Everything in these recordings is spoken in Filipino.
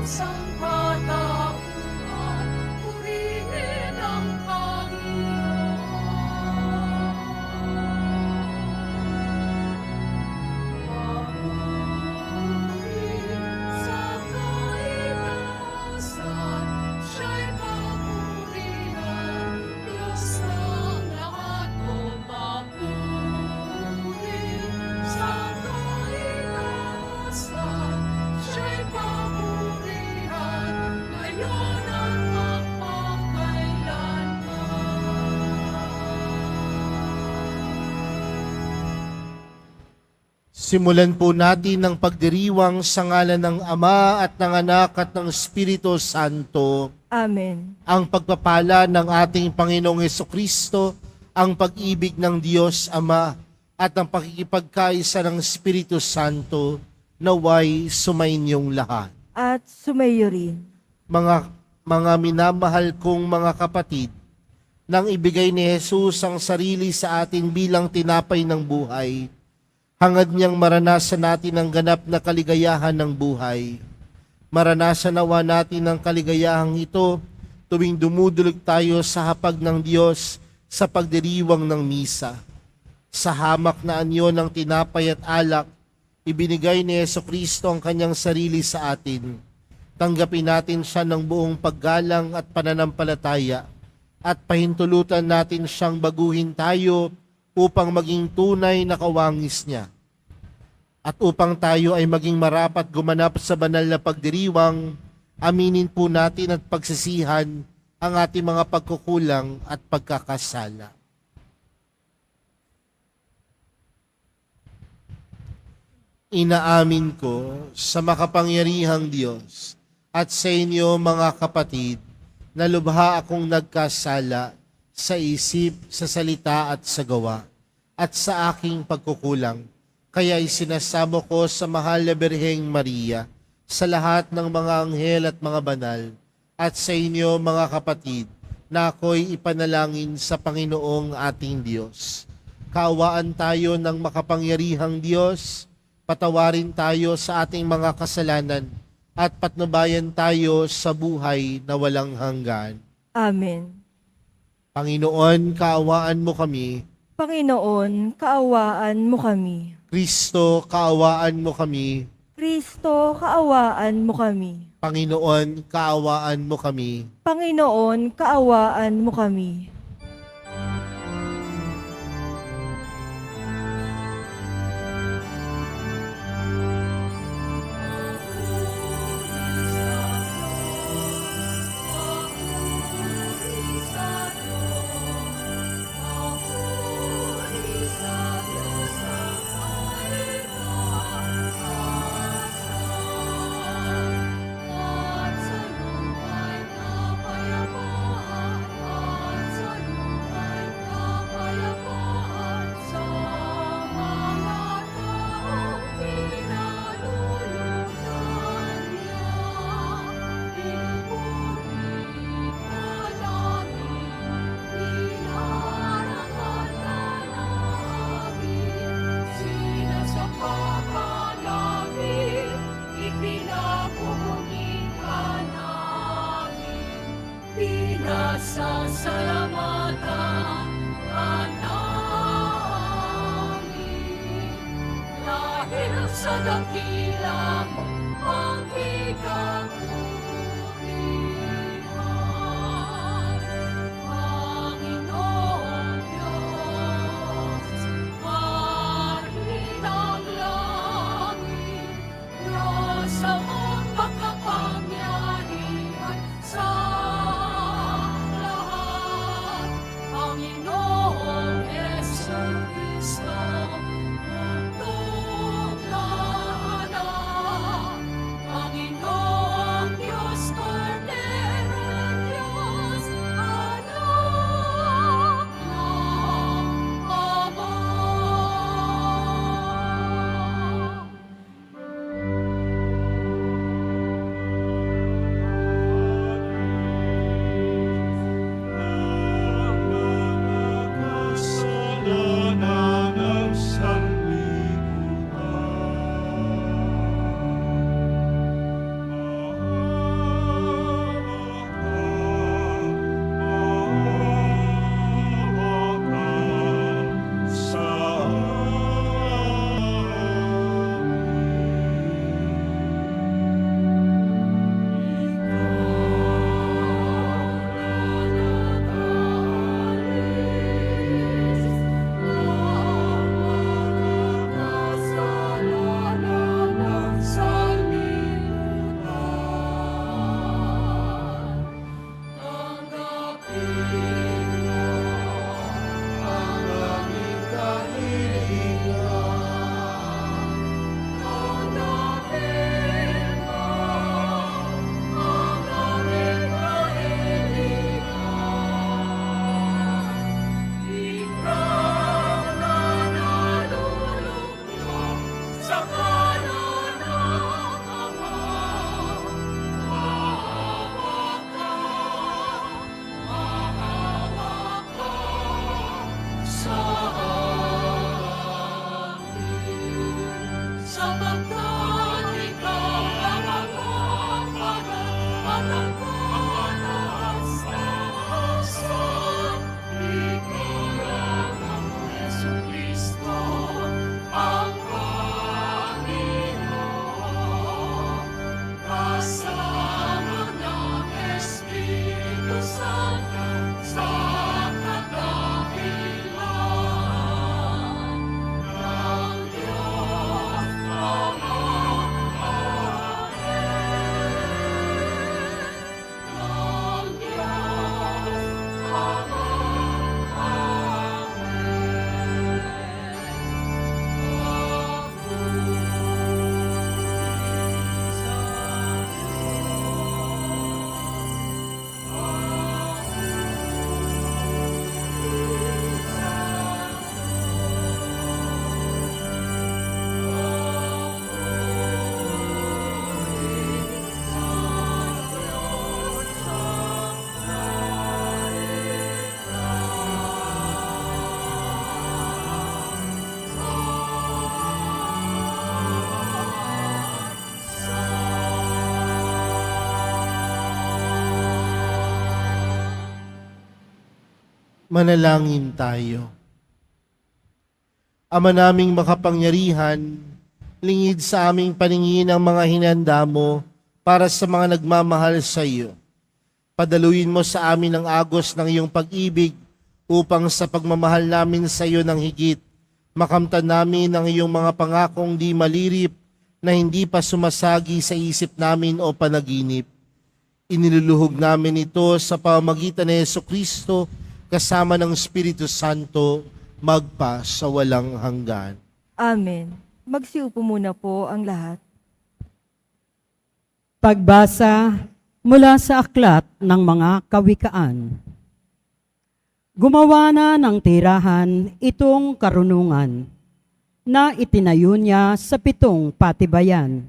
sangkatauhan, purihin ang Simulan po natin ang pagdiriwang sa ngalan ng Ama at ng Anak at ng Espiritu Santo. Amen. Ang pagpapala ng ating Panginoong Hesukristo, ang pag-ibig ng Diyos Ama at ang pakikipagkaisa ng Espiritu Santo naway sumainyong lahat. At sumayo rin. Mga minamahal kong mga kapatid, nang ibigay ni Jesus ang sarili sa atin bilang tinapay ng buhay, hangad niyang maranasan natin ang ganap na kaligayahan ng buhay. Maranasan nawa natin ang kaligayahang ito tuwing dumudulog tayo sa hapag ng Diyos sa pagdiriwang ng misa. Sa hamak na anyo ng tinapay at alak, ibinigay ni Jesucristo ang kanyang sarili sa atin. Tanggapin natin siya ng buong paggalang at pananampalataya at pahintulutan natin siyang baguhin tayo upang maging tunay na kawangis niya. At upang tayo ay maging marapat gumanap sa banal na pagdiriwang, aminin po natin at pagsisihan ang ating mga pagkukulang at pagkakasala. Inaamin ko sa makapangyarihang Diyos at sa inyo mga kapatid na lubha akong nagkasala sa isip, sa salita at sa gawa, at sa aking pagkukulang. Kaya isinasamo ko sa mahal na Birheng Maria, sa lahat ng mga anghel at mga banal, at sa inyo mga kapatid, na ako'y ipanalangin sa Panginoong ating Diyos. Kaawaan tayo ng makapangyarihang Diyos, patawarin tayo sa ating mga kasalanan, at patnubayan tayo sa buhay na walang hanggan. Amen. Panginoon, kaawaan mo kami. Panginoon, kaawaan mo kami. Kristo, kaawaan mo kami. Kristo, kaawaan mo kami. Panginoon, kaawaan mo kami. Panginoon, kaawaan mo kami. Sasalamatan ka namin dahil sa dakilang pagkikapurihan. Panginoong Diyos, Hari ng langit, Diyos ang makapangyarihan sa Panginoong Jesucristo, mundong nahanap Manalangin tayo. Ama naming makapangyarihan, lingid sa aming paningin ang mga hinanda mo para sa mga nagmamahal sa iyo. Padaluin mo sa amin ang agos ng iyong pag-ibig upang sa pagmamahal namin sa iyo ng higit, makamtan namin ang iyong mga pangakong di malirip na hindi pa sumasagi sa isip namin o panaginip. Iniluluhog namin ito sa pamamagitan ni Jesucristo kasama ng Espiritu Santo, magpa sa walang hanggan. Amen. Magsiupo muna po ang lahat. Pagbasa mula sa aklat ng mga kawikaan. Gumawa na ng tirahan itong karunungan na itinayo niya sa 7 patibayan.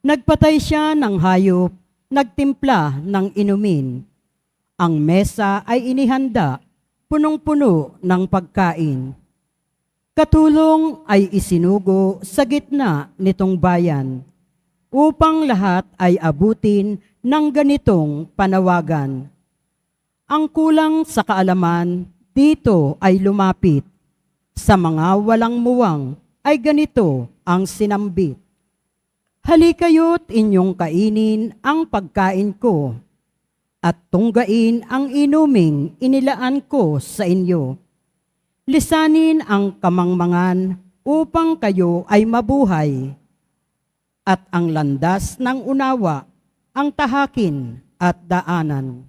Nagpatay siya ng hayop, nagtimpla ng inumin. Ang mesa ay inihanda, punong-puno ng pagkain. Katulong ay isinugo sa gitna nitong bayan, upang lahat ay abutin ng ganitong panawagan. Ang kulang sa kaalaman dito ay lumapit. Sa mga walang muwang ay ganito ang sinambit. Halikayo't inyong kainin ang pagkain ko, at tunggain ang inuming inilaan ko sa inyo. Lisanin ang kamangmangan upang kayo ay mabuhay, at ang landas ng unawa ang tahakin at daanan.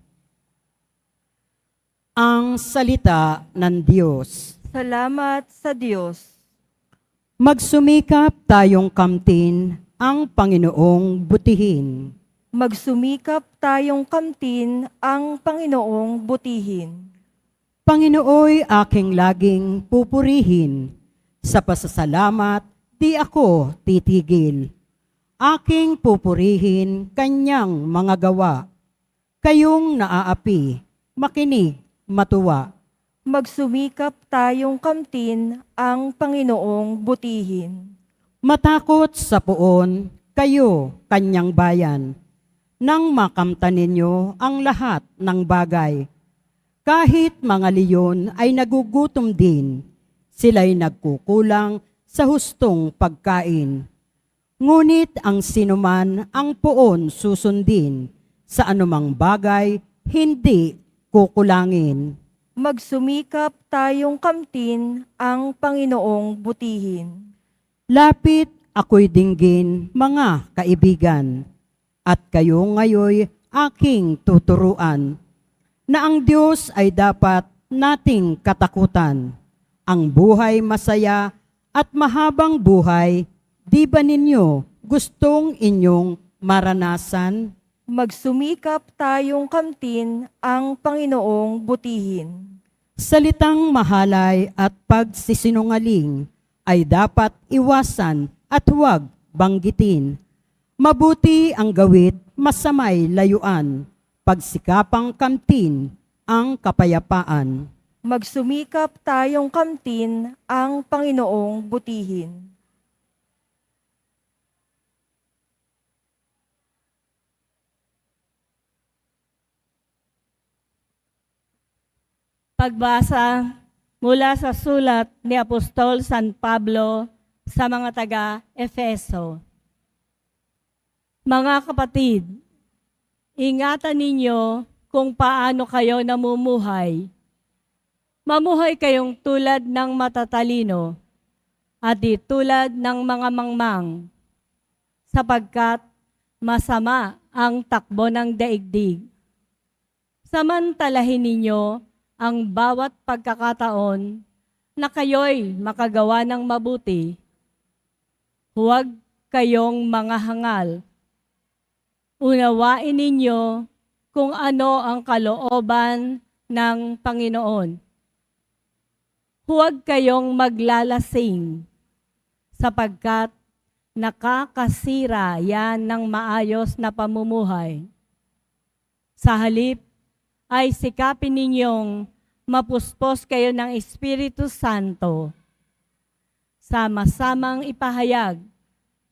Ang salita ng Diyos. Salamat sa Diyos. Magsumikap tayong kamtin ang Panginoong butihin. Magsumikap tayong kamtin ang Panginoong butihin. Panginooy aking laging pupurihin, sa pasasalamat di ako titigil. Aking pupurihin kanyang mga gawa, kayong naaapi, makinig, matuwa. Magsumikap tayong kamtin ang Panginoong butihin. Matakot sa poon, kayo kanyang bayan, nang makamtan ninyo ang lahat ng bagay. Kahit mga leyon ay nagugutom din, sila'y nagkukulang sa hustong pagkain. Ngunit ang sinuman ang poon susundin, sa anumang bagay hindi kukulangin. Magsumikap tayong kamtin ang Panginoong butihin. Lapit ako'y dinggin, mga kaibigan, at kayo ngayoy aking tuturuan, na ang Diyos ay dapat nating katakutan. Ang buhay masaya at mahabang buhay, di ba ninyo gustong inyong maranasan? Magsumikap tayong kamtin ang Panginoong butihin. Salitang mahalay at pagsisinungaling ay dapat iwasan at huwag banggitin. Mabuti ang gawit, masamay layuan, pagsikapang kamtin ang kapayapaan. Magsumikap tayong kamtin ang Panginoong butihin. Pagbasa mula sa sulat ni Apostol San Pablo sa mga taga-Efeso. Mga kapatid, ingatan ninyo kung paano kayo namumuhay. Mamuhay kayong tulad ng matatalino at di tulad ng mga mangmang, sapagkat masama ang takbo ng daigdig. Samantalahin ninyo ang bawat pagkakataon na kayo'y makagawa ng mabuti. Huwag kayong mga hangal. Unawain ninyo kung ano ang kalooban ng Panginoon. Huwag kayong maglalasing, sapagkat nakakasira yan ng maayos na pamumuhay. Sa halip, ay sikapin ninyong mapuspos kayo ng Espiritu Santo. Sama-samang ipahayag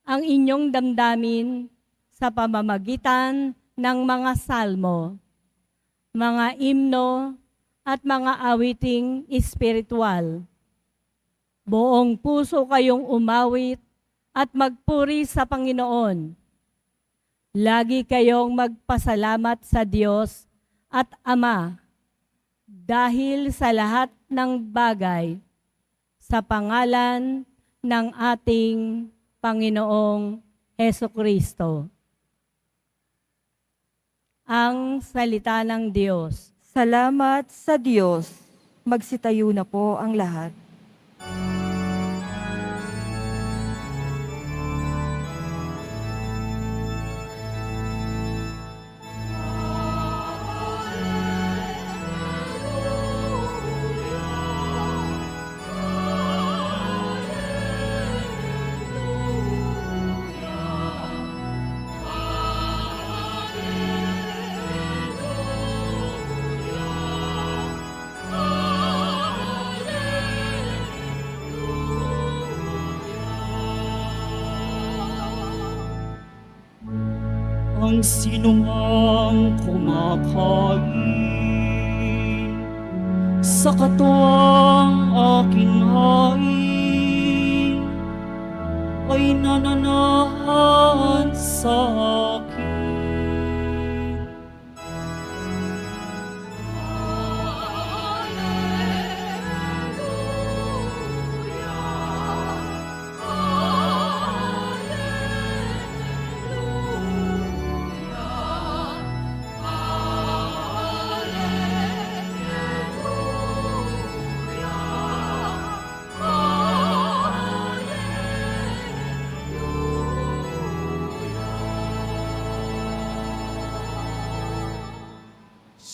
ang inyong damdamin sa pamamagitan ng mga salmo, mga imno, at mga awiting espiritual. Buong puso kayong umawit at magpuri sa Panginoon. Lagi kayong magpasalamat sa Diyos at Ama dahil sa lahat ng bagay sa pangalan ng ating Panginoong Hesukristo. Ang salita ng Diyos. Salamat sa Diyos. Magsitayo na po ang lahat. Ang sinumang kumakain sa katuwang aking hain ay nananahan sa akin.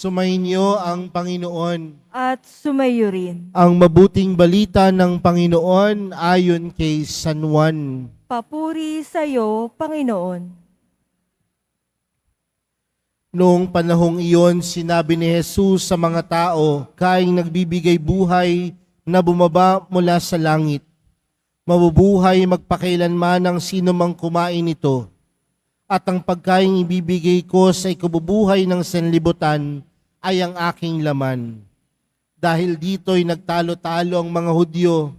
Sumainyo ang Panginoon. At sumayo rin. Ang mabuting balita ng Panginoon ayon kay San Juan. Papuri sa iyo, Panginoon. Noong panahong iyon, sinabi ni Jesus sa mga tao, kaing nagbibigay buhay na bumaba mula sa langit. Mabubuhay magpakailanman ang sino mang kumain nito. At ang pagkaing ibibigay ko sa ikabubuhay ng sanlibutan ay ang aking laman. Dahil dito'y nagtalo-talo ang mga Hudyo.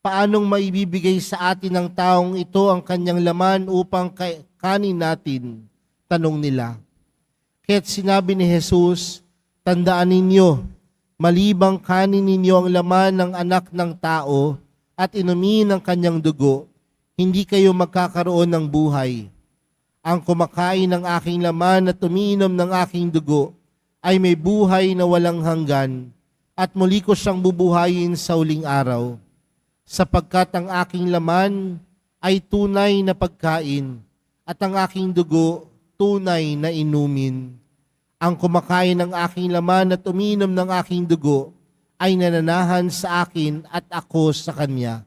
Paanong maibibigay sa atin ng taong ito ang kanyang laman upang kanin natin? Tanong nila. Kaya't sinabi ni Jesus, tandaan ninyo, malibang kanin ninyo ang laman ng anak ng tao at inumin ang kanyang dugo, hindi kayo magkakaroon ng buhay. Ang kumakain ng aking laman at umiinom ng aking dugo ay may buhay na walang hanggan at muli ko siyang bubuhayin sa uling araw. Sapagkat ang aking laman ay tunay na pagkain at ang aking dugo tunay na inumin. Ang kumakain ng aking laman at umiinom ng aking dugo ay nananahan sa akin at ako sa kanya.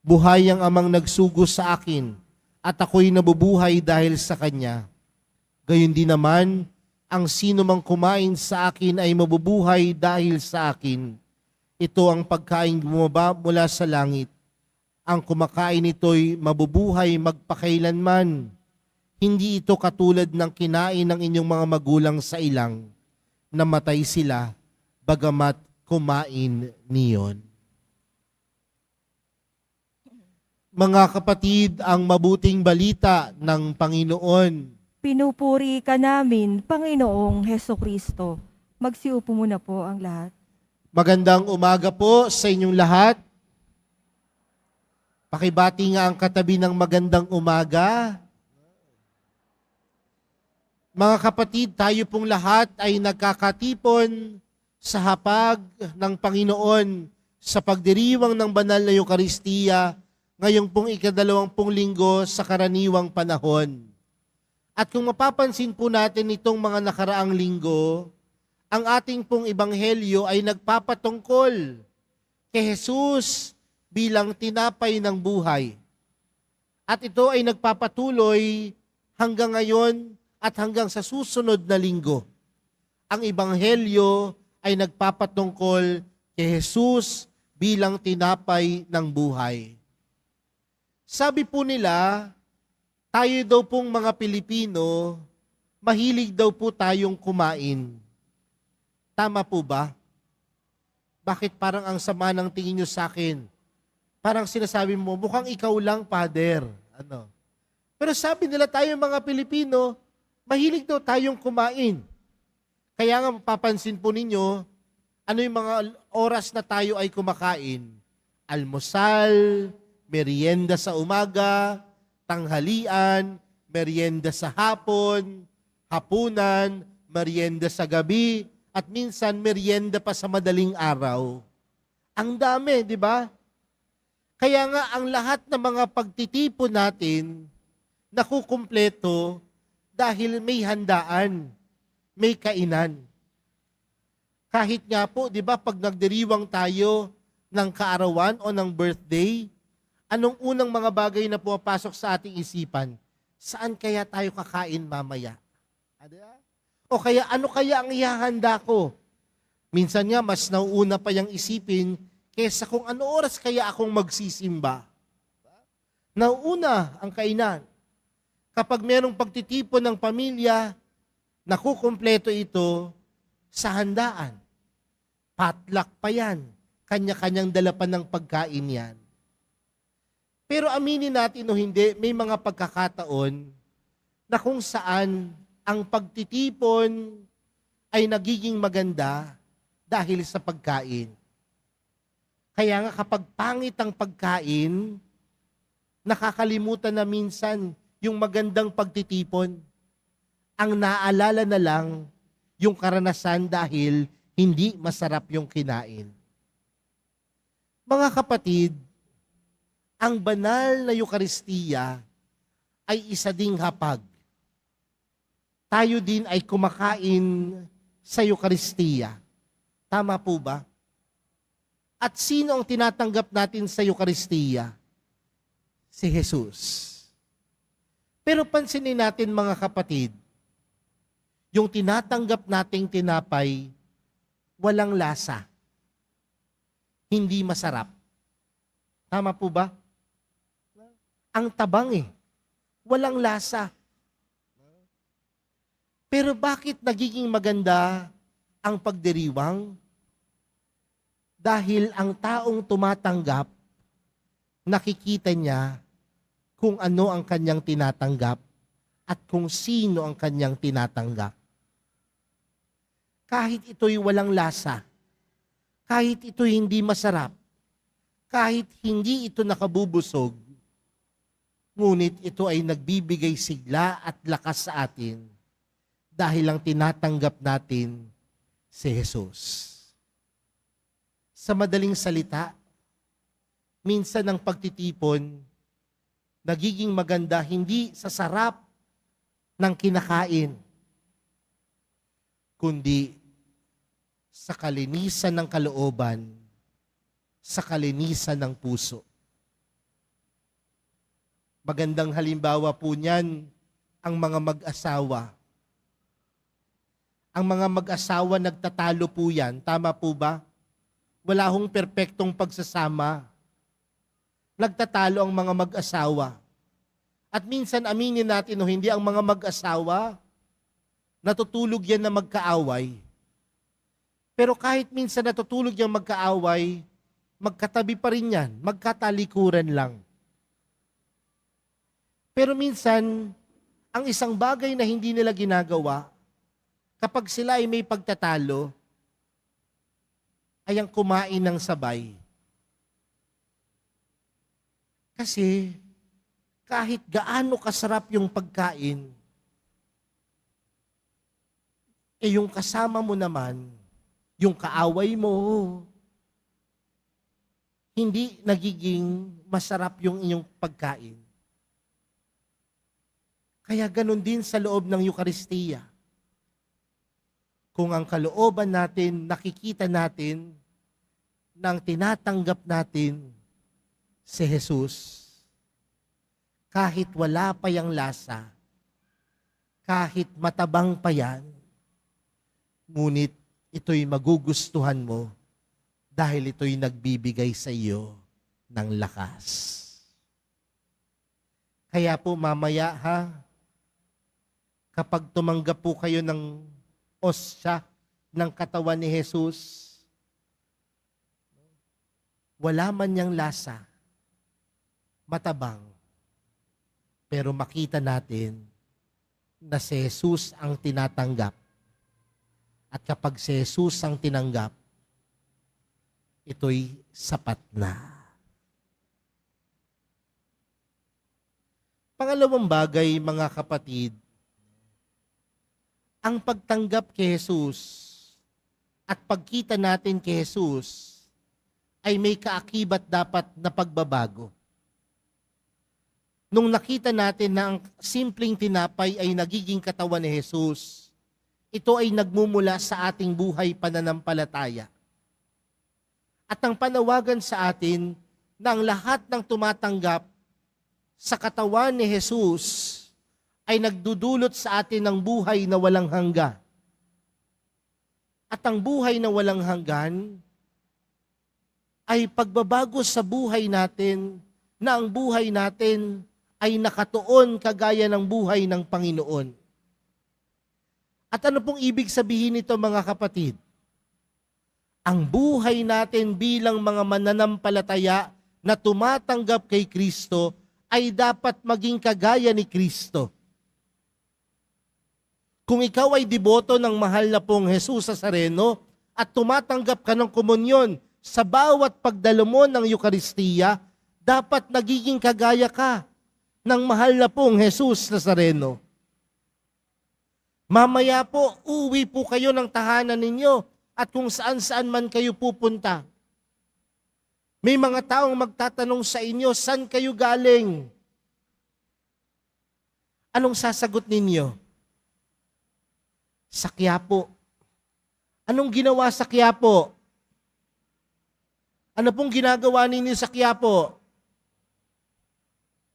Buhay ang amang nagsugo sa akin at ako'y nabubuhay dahil sa kanya. Gayon din naman, ang sino mang kumain sa akin ay mabubuhay dahil sa akin. Ito ang pagkain bumaba mula sa langit. Ang kumakain nito'y mabubuhay magpakailanman. Hindi ito katulad ng kinain ng inyong mga magulang sa ilang, namatay sila, bagamat kumain niyon. Mga kapatid, ang mabuting balita ng Panginoon. Pinupuri ka namin, Panginoong Hesukristo. Magsiupo muna po ang lahat. Magandang umaga po sa inyong lahat. Pakibati nga ang katabi ng magandang umaga. Mga kapatid, tayo pong lahat ay nagkakatipon sa hapag ng Panginoon sa pagdiriwang ng banal na Eukaristiya ngayong pong ika-20 linggo sa karaniwang panahon. At kung mapapansin po natin itong mga nakaraang linggo, ang ating pong ebanghelyo ay nagpapatungkol kay Jesus bilang tinapay ng buhay. At ito ay nagpapatuloy hanggang ngayon at hanggang sa susunod na linggo. Ang ebanghelyo ay nagpapatungkol kay Jesus bilang tinapay ng buhay. Sabi po nila, tayo daw pong mga Pilipino, mahilig daw po tayong kumain. Tama po ba? Bakit parang ang sama ng tingin nyo sa akin? Parang sinasabi mo, mukhang ikaw lang, Father. Ano? Pero sabi nila tayo mga Pilipino, mahilig daw tayong kumain. Kaya nga mapapansin po ninyo, ano yung mga oras na tayo ay kumakain? Almusal, merienda sa umaga, tanghalian, merienda sa hapon, hapunan, merienda sa gabi, at minsan merienda pa sa madaling araw. Ang dami, di ba? Kaya nga ang lahat ng mga pagtitipon natin nakukumpleto dahil may handaan, may kainan. Kahit nga po, di ba, pag nagdiriwang tayo ng kaarawan o ng birthday, anong unang mga bagay na pumapasok sa ating isipan? Saan kaya tayo kakain mamaya? O kaya ano kaya ang ihahanda ko? Minsan nga, mas nauuna pa yung isipin kesa kung ano oras kaya akong magsisimba. Nauuna ang kainan. Kapag merong pagtitipon ng pamilya, nakukumpleto ito sa handaan. Potluck pa yan. Kanya-kanyang dala pa ng pagkain yan. Pero aminin natin o hindi, may mga pagkakataon na kung saan ang pagtitipon ay nagiging maganda dahil sa pagkain. Kaya nga kapag pangit ang pagkain, nakakalimutan na minsan yung magandang pagtitipon. Ang naalala na lang yung karanasan dahil hindi masarap yung kinain. Mga kapatid, ang banal na Eukaristiya ay isa ding hapag. Tayo din ay kumakain sa Eukaristiya. Tama po ba? At sino ang tinatanggap natin sa Eukaristiya? Si Jesus. Pero pansinin natin mga kapatid, yung tinatanggap nating tinapay, walang lasa. Hindi masarap. Tama po ba? Ang tabang walang lasa. Pero bakit nagiging maganda ang pagdiriwang? Dahil ang taong tumatanggap, nakikita niya kung ano ang kanyang tinatanggap at kung sino ang kanyang tinatanggap. Kahit ito'y walang lasa, kahit ito'y hindi masarap, kahit hindi ito nakabubusog, ngunit ito ay nagbibigay sigla at lakas sa atin dahil ang tinatanggap natin si Jesus. Sa madaling salita, minsan ang pagtitipon nagiging maganda hindi sa sarap ng kinakain, kundi sa kalinisan ng kalooban, sa kalinisan ng puso. Magandang halimbawa po niyan ang mga mag-asawa. Ang mga mag-asawa nagtatalo po yan. Tama po ba? Wala hong perpektong pagsasama. Nagtatalo ang mga mag-asawa. At minsan aminin natin o hindi, ang mga mag-asawa, natutulog yan na magkaaway. Pero kahit minsan natutulog yan magkaaway, magkatabi pa rin yan, magkatalikuran lang. Pero minsan, ang isang bagay na hindi nila ginagawa, kapag sila ay may pagtatalo, ay ang kumain ng sabay. Kasi, kahit gaano kasarap yung pagkain, yung kasama mo naman, yung kaaway mo, hindi nagiging masarap yung inyong pagkain. Kaya ganun din sa loob ng Eukaristiya. Kung ang kalooban natin, nakikita natin, nang tinatanggap natin si Jesus, kahit wala pa yang lasa, kahit matabang pa yan, ngunit ito'y magugustuhan mo dahil ito'y nagbibigay sa iyo ng lakas. Kaya po mamaya kapag tumanggap po kayo ng osya ng katawan ni Jesus, wala man niyang lasa, matabang, pero makita natin na si Jesus ang tinatanggap. At kapag si Jesus ang tinanggap, ito'y sapat na. Pangalawang bagay, mga kapatid, ang pagtanggap kay Jesus at pagkita natin kay Jesus ay may kaakibat dapat na pagbabago. Nung nakita natin na ang simpleng tinapay ay nagiging katawan ni Jesus, ito ay nagmumula sa ating buhay pananampalataya. At ang panawagan sa atin na ang lahat ng tumatanggap sa katawan ni Jesus ay nagdudulot sa atin ng buhay na walang hanggan. At ang buhay na walang hanggan ay pagbabago sa buhay natin na ang buhay natin ay nakatuon kagaya ng buhay ng Panginoon. At ano pong ibig sabihin nito, mga kapatid? Ang buhay natin bilang mga mananampalataya na tumatanggap kay Kristo ay dapat maging kagaya ni Kristo. Kung ikaw ay deboto ng mahal na pong Jesus Nazareno at tumatanggap ka ng komunyon sa bawat pagdalo mo ng Eukaristiya, dapat nagiging kagaya ka ng mahal na pong Jesus Nazareno. Mamaya po, uwi po kayo ng tahanan ninyo at kung saan-saan man kayo pupunta. May mga taong magtatanong sa inyo, saan kayo galing? Anong sasagot ninyo? Sa Quiapo. Anong ginawa sa Quiapo? Ano pong ginagawa ninyo sa Quiapo?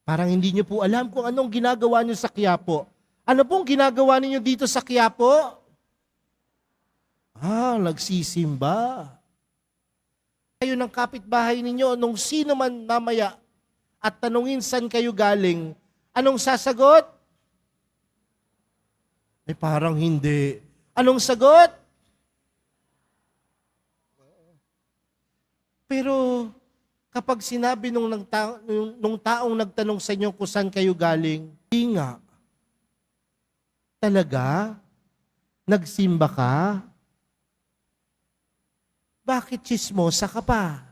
Parang hindi nyo po alam kung anong ginagawa nyo sa Quiapo. Ano pong ginagawa ninyo dito sa Quiapo? Nagsisimba. Kayo ng kapitbahay ninyo, nung sino man mamaya at tanungin saan kayo galing, anong sasagot? Parang hindi. Anong sagot? Pero kapag sinabi nung taong nagtanong sa inyo kung saan kayo galing, hindi nga. Talaga? Nagsimba ka? Bakit chismosa ka pa?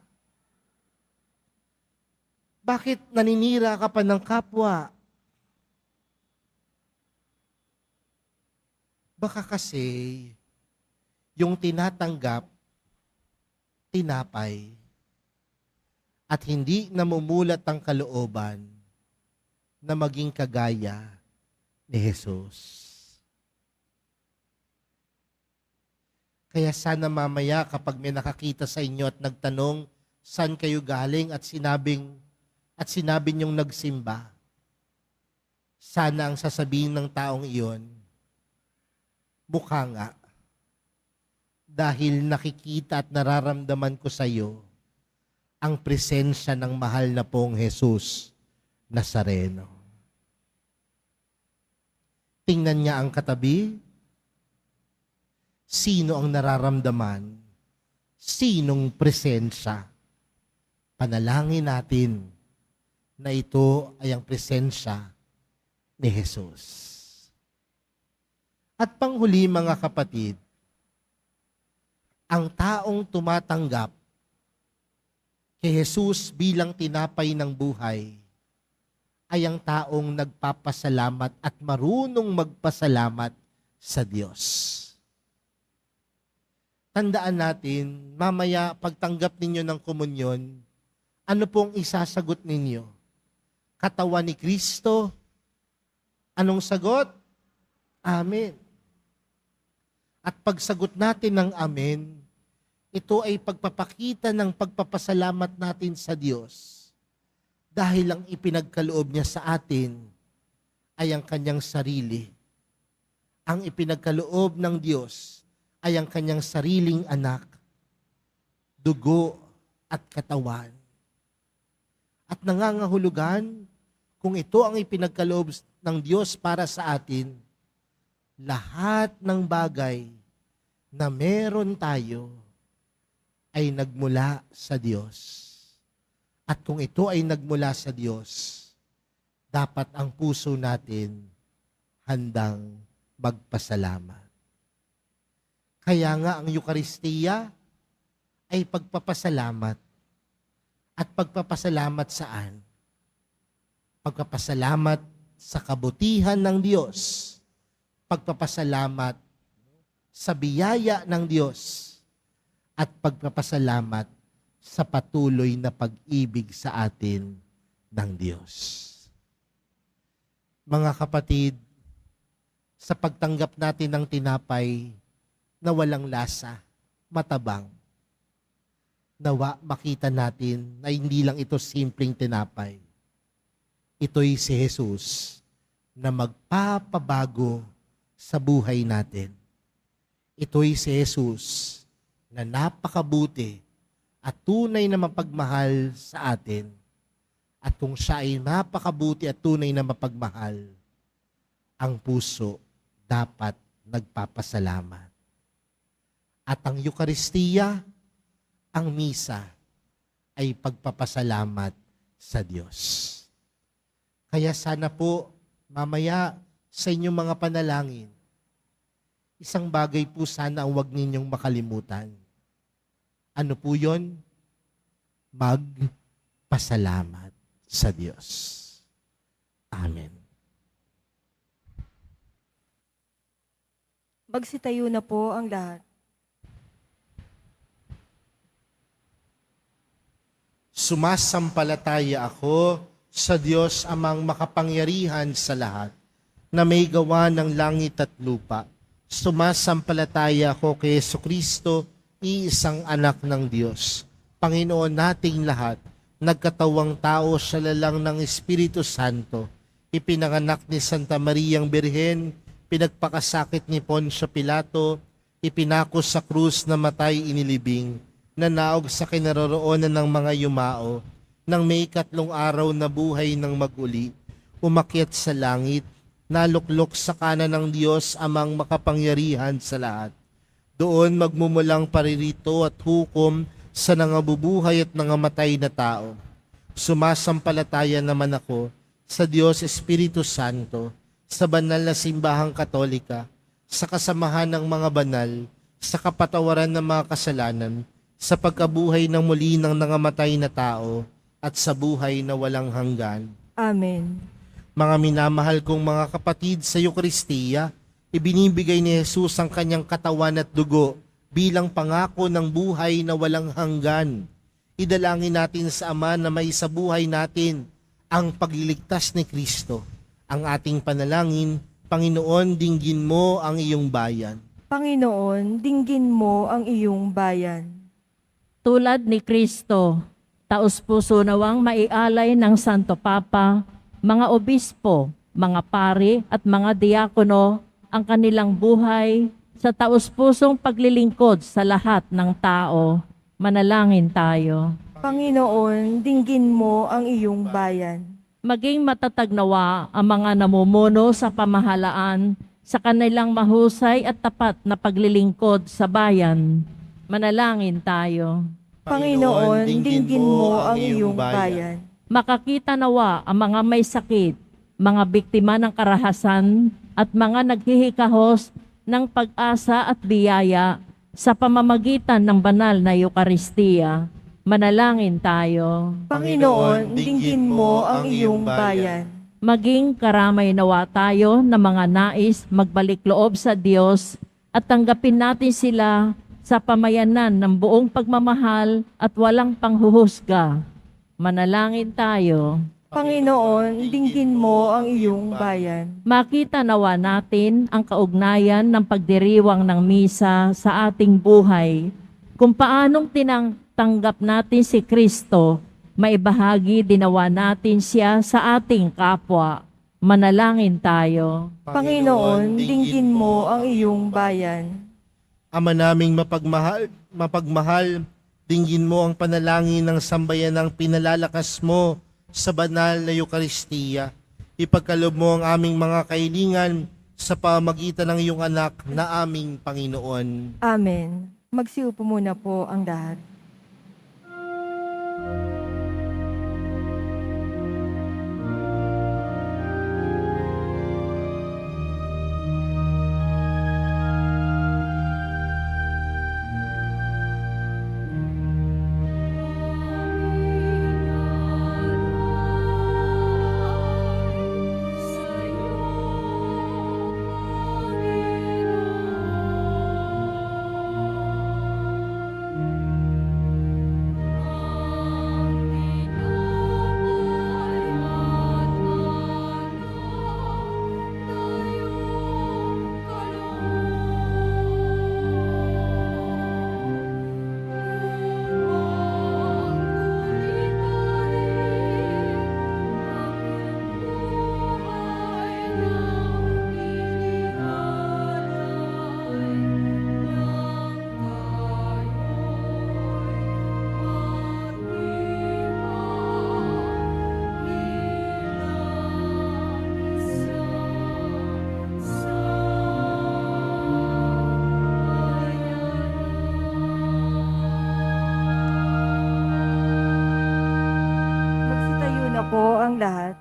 Bakit naninira ka pa ng kapwa? Baka kasi yung tinatanggap, tinapay, at hindi namumulat ang kalooban na maging kagaya ni Jesus. Kaya sana mamaya kapag may nakakita sa inyo at nagtanong, saan kayo galing at sinabi niyong nagsimba, sana ang sasabihin ng taong iyon, mukha nga, dahil nakikita at nararamdaman ko sa iyo ang presensya ng mahal na pong Jesus Nazareno. Tingnan niya ang katabi. Sino ang nararamdaman? Sinong presensya? Panalangin natin na ito ay ang presensya ni Jesus. At panghuli, mga kapatid, ang taong tumatanggap kay Jesus bilang tinapay ng buhay ay ang taong nagpapasalamat at marunong magpasalamat sa Diyos. Tandaan natin, mamaya pagtanggap ninyo ng komunyon, ano pong isasagot ninyo? Katawan ni Kristo? Anong sagot? Amen. At pagsagot natin ng amen, ito ay pagpapakita ng pagpapasalamat natin sa Diyos dahil ang ipinagkaloob niya sa atin ay ang kanyang sarili. Ang ipinagkaloob ng Diyos ay ang kanyang sariling anak, dugo at katawan. At nangangahulugan, kung ito ang ipinagkaloob ng Diyos para sa atin, lahat ng bagay na meron tayo ay nagmula sa Diyos. At kung ito ay nagmula sa Diyos, dapat ang puso natin handang magpasalamat. Kaya nga ang Eukaristiya ay pagpapasalamat. At pagpapasalamat saan? Pagpapasalamat sa kabutihan ng Diyos. Pagpapasalamat sa biyaya ng Diyos. At pagpapasalamat sa patuloy na pag-ibig sa atin ng Diyos. Mga kapatid, sa pagtanggap natin ng tinapay na walang lasa, matabang, nawa makita natin na hindi lang ito simpleng tinapay. Ito'y si Jesus na magpapabago sa buhay natin. Ito'y si Jesus na napakabuti at tunay na mapagmahal sa atin. At kung siya ay napakabuti at tunay na mapagmahal, ang puso dapat nagpapasalamat. At ang Eukaristiya, ang misa, ay pagpapasalamat sa Diyos. Kaya sana po, mamaya sa inyong mga panalangin, isang bagay po sana ang huwag ninyong makalimutan. Ano po yun? Magpasalamat sa Diyos. Amen. Magsitayo na po ang lahat. Sumasampalataya ako sa Diyos amang makapangyarihan sa lahat, na may gawa ng langit at lupa. Sumasampalataya ako kay Jesucristo, iisang anak ng Diyos, Panginoon nating lahat, nagkatawang tao sa lalang ng Espiritu Santo, ipinanganak ni Santa Mariang Birhen, pinagpakasakit ni Poncio Pilato, ipinako sa krus na matay inilibing, nanaog sa kinaroroonan ng mga yumao, nang may 3 araw na buhay ng maguli, umakyat sa langit, naluklok sa kanan ng Diyos amang makapangyarihan sa lahat. Doon magmumulang paririto at hukom sa nangabubuhay at nangamatay na tao. Sumasampalataya naman ako sa Diyos Espiritu Santo, sa banal na simbahang katolika, sa kasamahan ng mga banal, sa kapatawaran ng mga kasalanan, sa pagkabuhay ng muli ng nangamatay na tao, at sa buhay na walang hanggan. Amen. Mga minamahal kong mga kapatid, sa Eukaristiya, ibinibigay ni Jesus ang kanyang katawan at dugo bilang pangako ng buhay na walang hanggan. Idalangin natin sa Ama na may sa buhay natin ang pagliligtas ni Kristo. Ang ating panalangin, Panginoon, dinggin mo ang iyong bayan. Panginoon, dinggin mo ang iyong bayan. Tulad ni Kristo, taos-puso nawang maialay ng Santo Papa, mga obispo, mga pari at mga diakono ang kanilang buhay sa taos-pusong paglilingkod sa lahat ng tao. Manalangin tayo. Panginoon, dinggin mo ang iyong bayan. Maging matatag nawa ang mga namumuno sa pamahalaan sa kanilang mahusay at tapat na paglilingkod sa bayan. Manalangin tayo. Panginoon, dinggin mo ang iyong bayan. Makakita nawa ang mga may sakit, mga biktima ng karahasan, at mga naghihikahos ng pag-asa at biyaya sa pamamagitan ng banal na Eukaristiya. Manalangin tayo. Panginoon, dinggin mo ang iyong bayan. Maging karamay nawa tayo na mga nais magbalik loob sa Diyos at tanggapin natin sila sa pamayanan ng buong pagmamahal at walang panghuhusga. Manalangin tayo. Panginoon, dinggin mo ang iyong bayan. Makita nawa natin ang kaugnayan ng pagdiriwang ng misa sa ating buhay. Kung paanong tinanggap natin si Kristo, maibahagi dinawa natin siya sa ating kapwa. Manalangin tayo. Panginoon, dinggin mo ang iyong bayan. Ama naming mapagmahal, dinggin mo ang panalangin ng sambayanang pinalalakas mo sa banal na Eukaristiya. Ipagkaloob mo ang aming mga kahilingan sa pamagitan ng iyong anak na aming Panginoon. Amen. Magsiupo muna po ang lahat. Magsitayo na po ang lahat.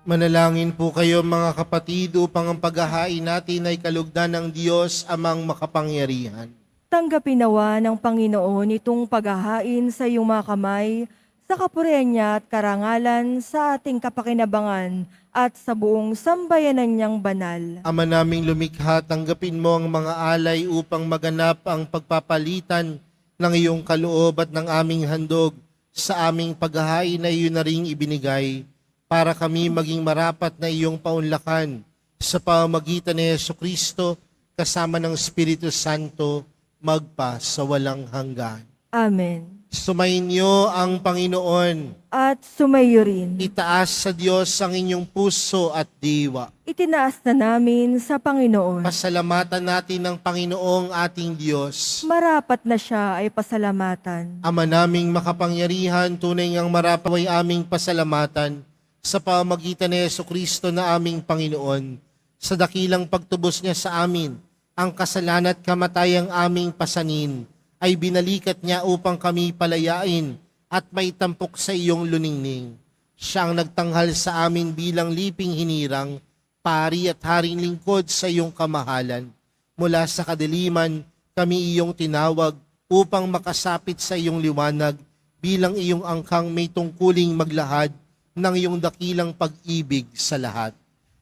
Manalangin po kayo mga kapatid upang ang paghahain natin ay kalugdan ng Diyos amang makapangyarihan. Tanggapin nawa ng Panginoon itong paghahain sa iyong mga kamay, sa kapurihan niya at karangalan sa ating kapakinabangan at sa buong sambayanan niyang banal. Ama naming lumikha, tanggapin mo ang mga alay upang maganap ang pagpapalitan ng iyong kaloob at ng aming handog sa aming paghahain na iyon na ring ibinigay para kami maging marapat na iyong paunlakan sa pamamagitan ni Jesucristo kasama ng Espiritu Santo magpa sa walang hanggan. Amen. Sumainyo ang Panginoon. At sumayo rin. Itaas sa Diyos ang inyong puso at diwa. Itinaas na namin sa Panginoon. Pasalamatan natin ng Panginoong ating Diyos. Marapat na siya ay pasalamatan. Ama naming makapangyarihan, tunay ngang marapat ay aming pasalamatan sa pamagitan ni Jesucristo na aming Panginoon. Sa dakilang pagtubos niya sa amin, ang kasalanan at kamatayang aming pasanin, ay binalikat niya upang kami palayain at may tampok sa iyong luningning. Siya ang nagtanghal sa amin bilang liping hinirang, pari at haring lingkod sa iyong kamahalan. Mula sa kadiliman, kami iyong tinawag upang makasapit sa iyong liwanag bilang iyong angkang may tungkuling maglahad ng iyong dakilang pag-ibig sa lahat.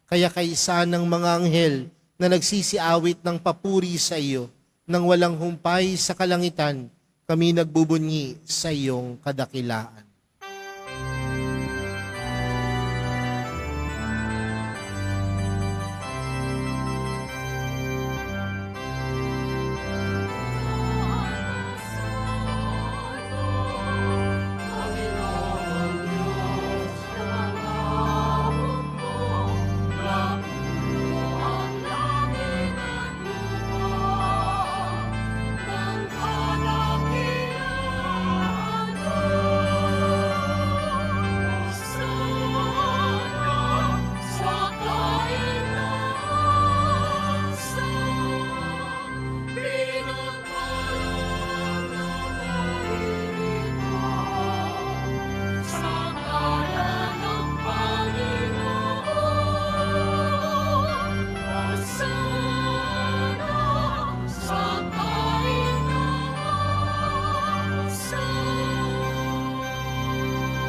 Kaya kaisa ng mga anghel na nagsisiawit ng papuri sa iyo, nang walang humpay sa kalangitan, kami nagbubunyi sa iyong kadakilaan.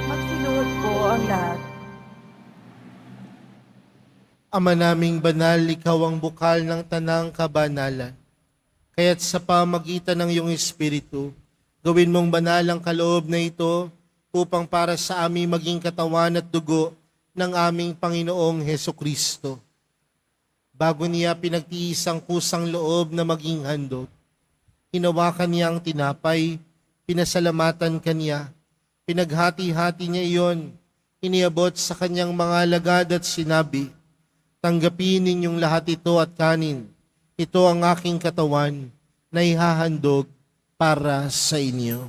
Magsiluhod po ang lahat. Ama naming banal, ikaw ang bukal ng tanang kabanalan. Kaya't sa pamagitan ng iyong Espiritu, gawin mong banal ang kaloob na ito upang para sa aming maging katawan at dugo ng aming Panginoong Hesukristo. Bago niya pinagtiis ang kusang loob na maging handog, hinawakan niya ang tinapay, pinasalamatan kaniya, pinaghati-hati niya iyon, iniabot sa kanyang mga alagad at sinabi, "Tanggapin ninyong lahat ito at kanin. Ito ang aking katawan na ihahandog para sa inyo."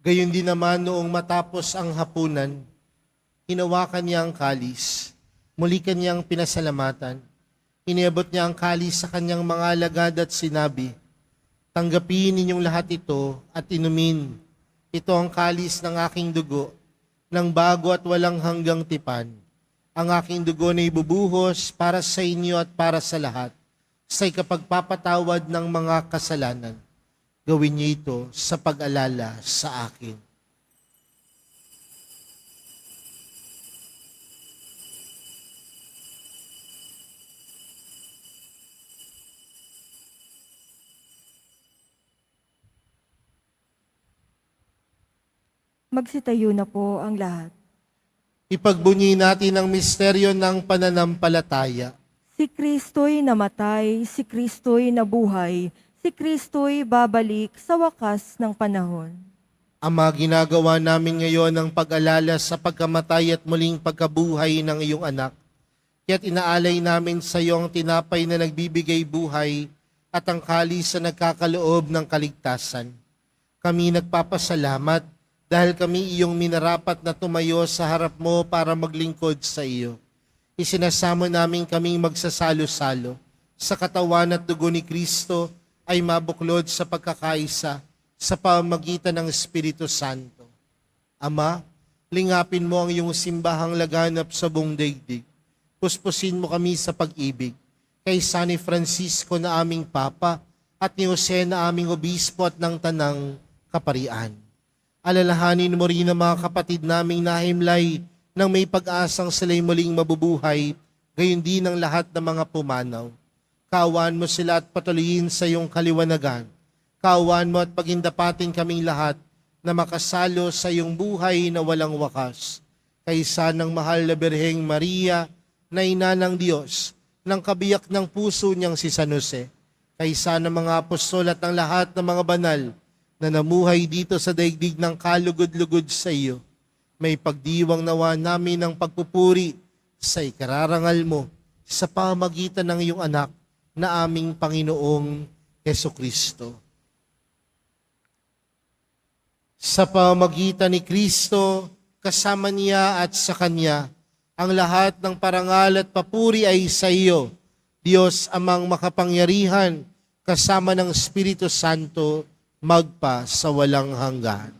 Gayon din naman noong matapos ang hapunan, hinawakan niya ang kalis, muli kanyang pinasalamatan. Iniabot niya ang kalis sa kanyang mga alagad at sinabi, "Tanggapin ninyong lahat ito at inumin. Ito ang kalis ng aking dugo, ng bago at walang hanggang tipan. Ang aking dugo na ibubuhos para sa inyo at para sa lahat, sa ikapagpapatawad ng mga kasalanan. Gawin niyo ito sa pag-alala sa akin." Magsitayo na po ang lahat. Ipagbunyi natin ang misteryo ng pananampalataya. Si Kristo'y namatay, si Kristo'y nabuhay, si Kristo'y babalik sa wakas ng panahon. Ama, ginagawa namin ngayon ang pag-alala sa pagkamatay at muling pagkabuhay ng iyong anak. Kaya't inaalay namin sa iyo ang tinapay na nagbibigay buhay at ang kalis na nagkakaloob ng kaligtasan. Kami nagpapasalamat dahil kami iyong minarapat na tumayo sa harap mo para maglingkod sa iyo. Isinasamo namin kaming magsasalo-salo sa katawan at dugo ni Kristo ay mabuklod sa pagkakaisa sa pamamagitan ng Espiritu Santo. Ama, lingapin mo ang iyong simbahang laganap sa buong daigdig. Puspusin mo kami sa pag-ibig. Kay San Francisco na aming Papa at ni Jose na aming Obispo at ng Tanang Kaparian. Alalahanin mo rin ang mga kapatid naming nahimlay nang may pag-asang sila'y muling mabubuhay, gayon din ang lahat ng mga pumanaw. Kaawaan mo sila at patuloyin sa iyong kaliwanagan. Kaawaan mo at pagindapatin kaming lahat na makasalo sa iyong buhay na walang wakas. Kaysa ng mahal na Birheng Maria, na ina ng Diyos, ng kabiyak ng puso niyang si San Jose. Kaysa ng mga apostol at ng lahat ng mga banal na namuhay dito sa daigdig ng kalugod-lugod sa iyo, may pagdiwang nawa namin ng pagpupuri sa ikararangal mo sa pamagitan ng iyong anak na aming Panginoong Hesukristo. Sa pamagitan ni Kristo, kasama niya at sa Kanya, ang lahat ng parangal at papuri ay sa iyo, Diyos amang makapangyarihan, kasama ng Espiritu Santo, magpa sa walang hanggan.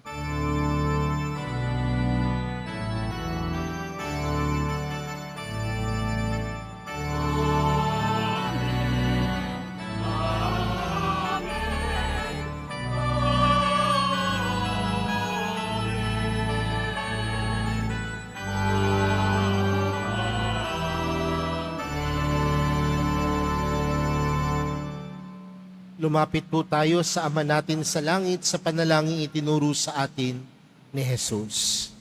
Lumapit po tayo sa Ama natin sa langit sa panalangin itinuro sa atin ni Jesus.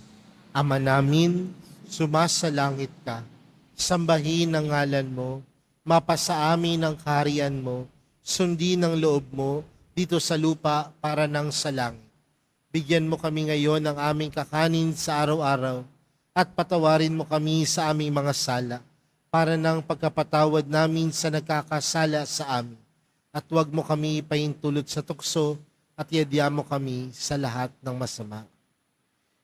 Ama namin, sumasalangit ka, sambahin ang ngalan mo, mapasa amin ang kaharian mo, sundin ang loob mo dito sa lupa para nang sa langit. Bigyan mo kami ngayon ng aming kakanin sa araw-araw at patawarin mo kami sa aming mga sala para nang pagkapatawad namin sa nagkakasala sa amin. At huwag mo kami paintulot sa tukso at iadya mo kami sa lahat ng masama.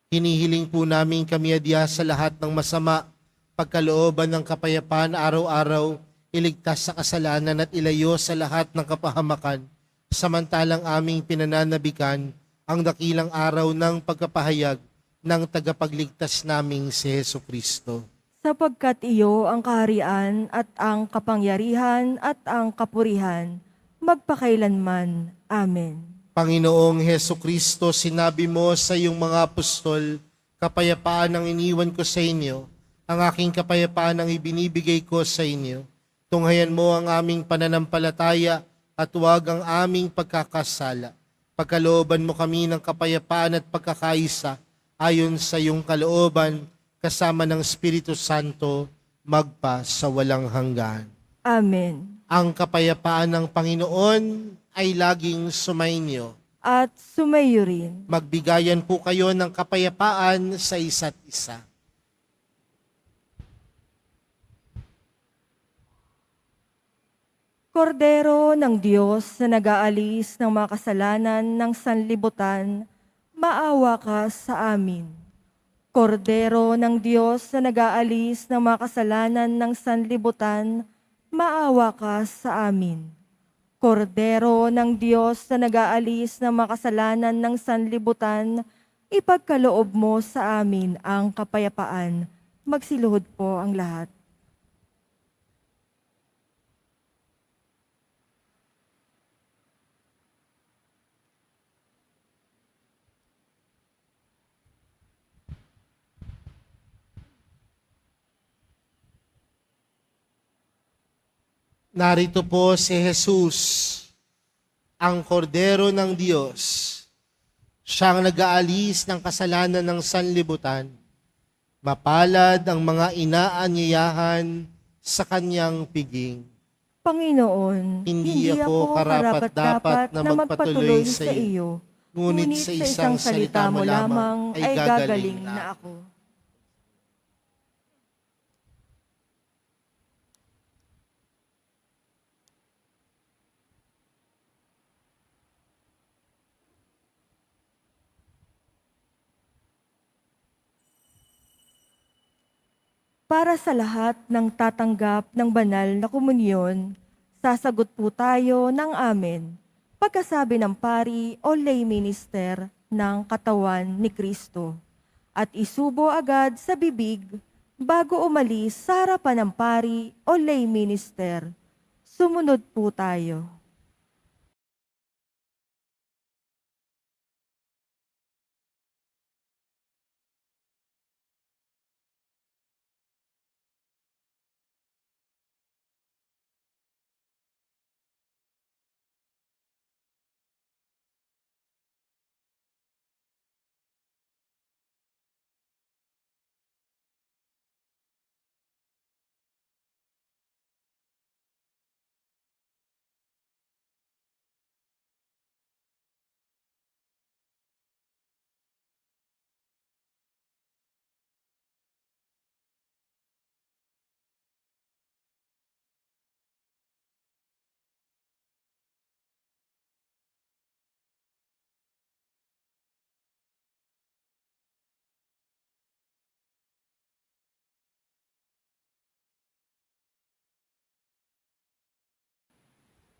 Hinihiling po namin kami adya sa lahat ng masama, pagkalooban ng kapayapaan araw-araw, iligtas sa kasalanan at ilayo sa lahat ng kapahamakan, samantalang aming pinananabikan ang dakilang araw ng pagkapahayag ng tagapagligtas naming si Hesukristo. Sapagkat iyo ang kaharian at ang kapangyarihan at ang kapurihan, magpakailanman. Amen. Panginoong Hesukristo, sinabi mo sa iyong mga apostol, kapayapaan ang iniwan ko sa inyo, ang aking kapayapaan ang ibinibigay ko sa inyo. Tunghayan mo ang aming pananampalataya at huwag ang aming pagkakasala. Pagkalooban mo kami ng kapayapaan at pagkakaisa ayon sa iyong kalooban, kasama ng Espiritu Santo, magpa sa walang hanggan. Amen. Ang kapayapaan ng Panginoon ay laging sumainyo. At sumayo rin. Magbigayan po kayo ng kapayapaan sa isa't isa. Kordero ng Diyos na nag-aalis ng mga kasalanan ng sanlibutan, maawa ka sa amin. Kordero ng Diyos na nag-aalis ng mga kasalanan ng sanlibutan, maawa ka sa amin. Kordero ng Diyos na nag-aalis ng mga kasalanan ng sanlibutan, ipagkaloob mo sa amin ang kapayapaan. Magsiluhod po ang lahat. Narito po si Jesus, ang kordero ng Diyos. Siyang nag-aalis ng kasalanan ng sanlibutan. Mapalad ang mga inaanyayahan sa kanyang piging. Panginoon, Hindi ako karapat-dapat na magpatuloy sa iyo. Ngunit sa isang salita mo lamang ay gagaling na ako. Para sa lahat ng tatanggap ng banal na komunyon, sasagot po tayo ng amen pagkasabi ng pari o lay minister ng katawan ni Kristo at isubo agad sa bibig bago umalis sa harapan ng pari o lay minister. Sumunod po tayo.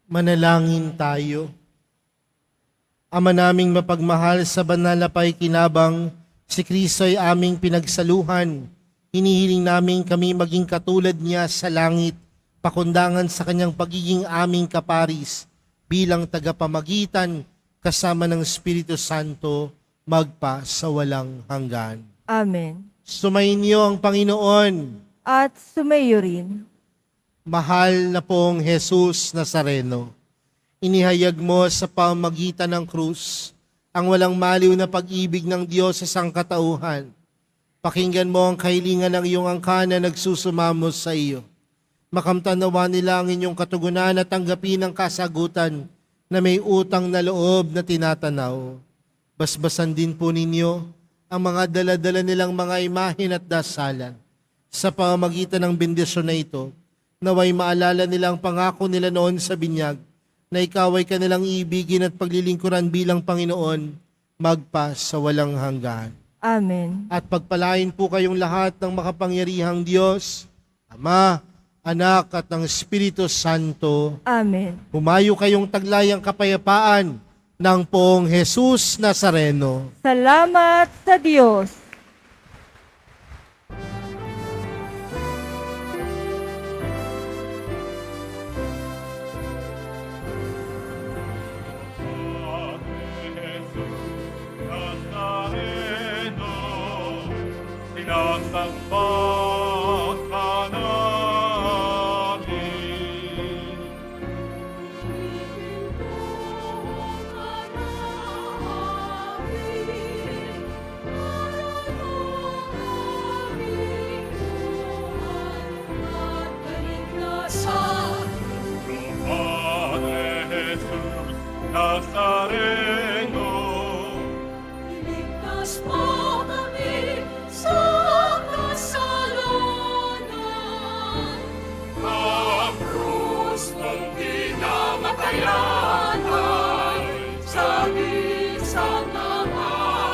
Manalangin tayo. Ama naming mapagmahal, sa banal na paikinabang, si Kristo ay aming pinagsaluhan. Hinihiling namin kami maging katulad niya sa langit, pakundangan sa kanyang pagiging aming kaparis, bilang tagapamagitan kasama ng Espiritu Santo, magpa sa walang hanggan. Amen. Sumainyo ang Panginoon. At sumayo rin. Mahal na pong Jesus Nazareno, inihayag mo sa pamagitan ng krus ang walang maliw na pag-ibig ng Diyos sa sangkatauhan. Pakinggan mo ang kahilingan ng iyong angkan na nagsusumamo sa iyo. Makamtanawa nila ang inyong katugunan at tanggapin ang kasagutan na may utang na loob na tinatanaw. Basbasan din po ninyo ang mga dala-dala nilang mga imahin at dasalan. Sa pamamagitan ng bendisyon na ito, naway maalala nilang pangako nila noon sa binyag na ikaw ay kanilang iibigin at paglilingkuran bilang Panginoon magpa sa walang hanggan. Amen. At pagpalain po kayong lahat ng makapangyarihang Diyos, Ama, Anak at ng Espiritu Santo. Amen. Humayo kayong taglayang kapayapaan ng Poong Jesus Nazareno. Salamat sa Diyos. Sinasamba ka namin. Padre Jesus Nazareno, Iligtas mo kami sa kasalanan. ang krus mong kinamatayan Kayanan sa isang naman.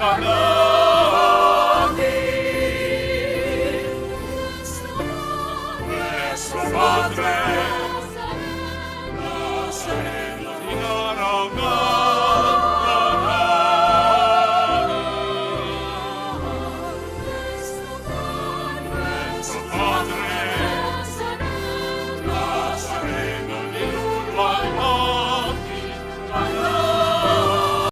manalangin. Nuestro Padre, Nazaret.